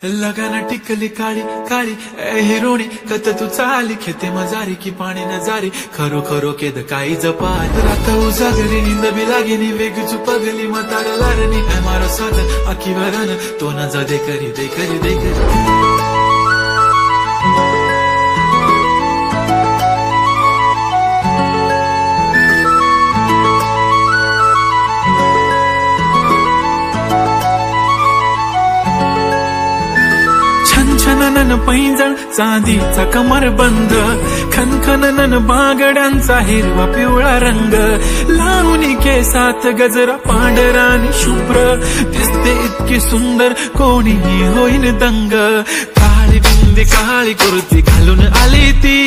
लगाना टिकली काळी काळी ए हिरोणी कत तू चाली खेते मजारी की पाणी न जारी खरो खरो केद काही जपात रात उजागरी निंद बी लागेनी वेग चुपगली मतार लारणी मारो साथ आखी भरन तो न जा दे करी दे करी दे करी छनछनन पैंजण चांदीचा कमर बंद खनखनन बांगड्यांचा हिरवा पिवळा रंग लावणी केसात गजरा पांढरा आणि शुभ्र दिसते इतकी सुंदर कोणीही होईन दंग काळी बिंदी काळी कुर्ती घालून आली ती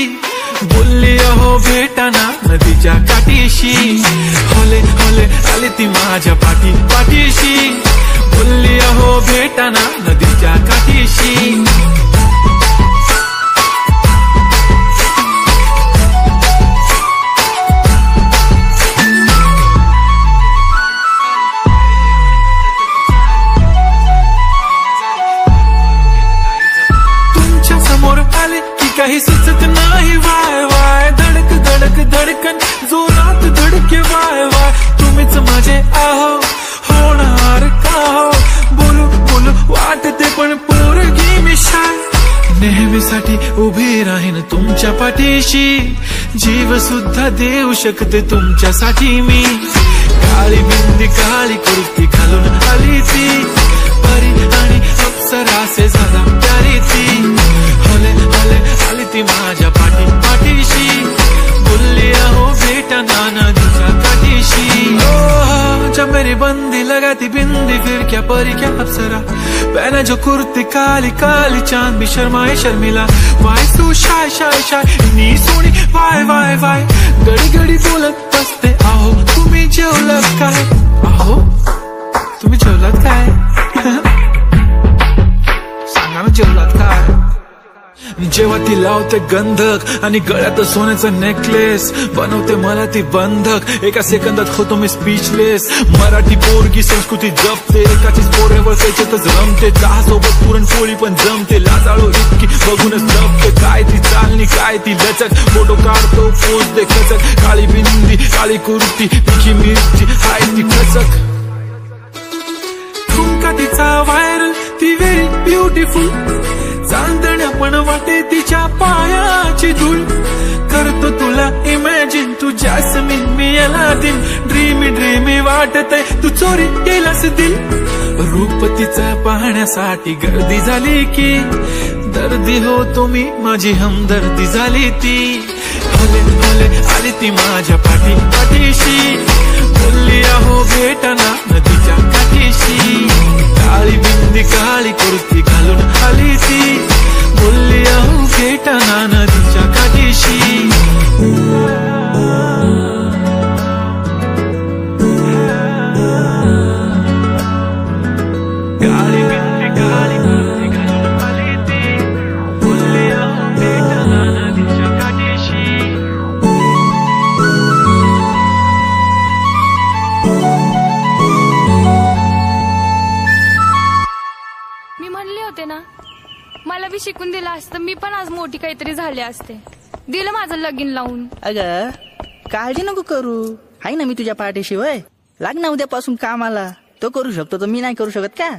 बोलली अहो भेटाना नदीच्या काठीशी होले होले आली ती माझ्या पाठीशी बोलली अहो भेटाना नदीच्या काठीशी तुमच्या समोर आले की काही सुचत नाही वाय वाय धडक धडक धडकन जोरात धडके वाय वाय तुम्हीच माझे आहो होणार का हो बोलू बोलू वाटते पण पोरगी मी शाय नेहमीसाठी उभी राहीन तुमच्या पाठीशी जीव सुद्धा देऊ शकते तुमच्यासाठी मी काळी बिंदी काळी कुर्ती घालून आली ती परी आणि अप्सरासे झाला प्यारी ती होले होले आली ती माझ्या पाठीशी बोलली अहो भेटना नदीच्या काठीशी जब मेरी बंदी लगाती बिंदी फिर क्या परी क्या अप्सरा पहने जो कुर्ती काली काली चांद भी शर्माए शर्मिला वाय तू शाय शाय शाय नी सोनी वाय वाय वाय गडी गडी बोलत बसते आहो तुम्ही जेवलात काय आहो तुम्ही जेवलात काय सांगा ना जेवलात काय जेव्हा ती लावते गंधक आणि गळ्यात सोन्याचं नेकलेस बनवते मला ती बंधक एका सेकंदात होतो मी स्पीचलेस मराठी पोरगी संस्कृती जपते एकाचीच पोरेवर त्याच्यातच रमते चहा सोबत पुरणपोळी पण जमते लाजाळू इतकी बघूनच जपते काय ती चालणी काय ती लचक फोटो काढतो पोज दे खचक काळी बिंदी काळी कुर्ती तिखी मिरची हाय ती खचक ठुमका तिचा व्हायरल ती व्हेरी ब्युटिफुल चांदण्या पण वाटे तिच्या पायाची धूळ करतो तुला इमॅजिन तू जॅस्मिन मी अलादीन ड्रीमी ड्रीमी वाटतय तू चोरी केलास दिल रूप तिचा पाहण्यासाठी गर्दी झाली की दर्दी हो तुम्ही माझी हमदर्दी झाली ती भले भले आली ती माझ्या पाठीशी बोलली अहो भेटना नदीच्या काठीशी काळी बिंदी काळी कुर्ती घालून आली ती बोलली अहो भेटना नदीच्या काठीशी काळी बिंदी काळी कुर्ती घालून आली ती बोलली अहो भेटना नदीच्या काठीशी मी म्हणले होते ना मला बी शिकून दिलं असतं मी पण आज मोठी काहीतरी झाले असते दिलं माझं लगीन लावून अगं काळजी नको करू आहे ना मी तुझ्या पाठीशी वय लाग ना उद्यापासून कामाला तो करू शकतो तर मी नाही करू शकत का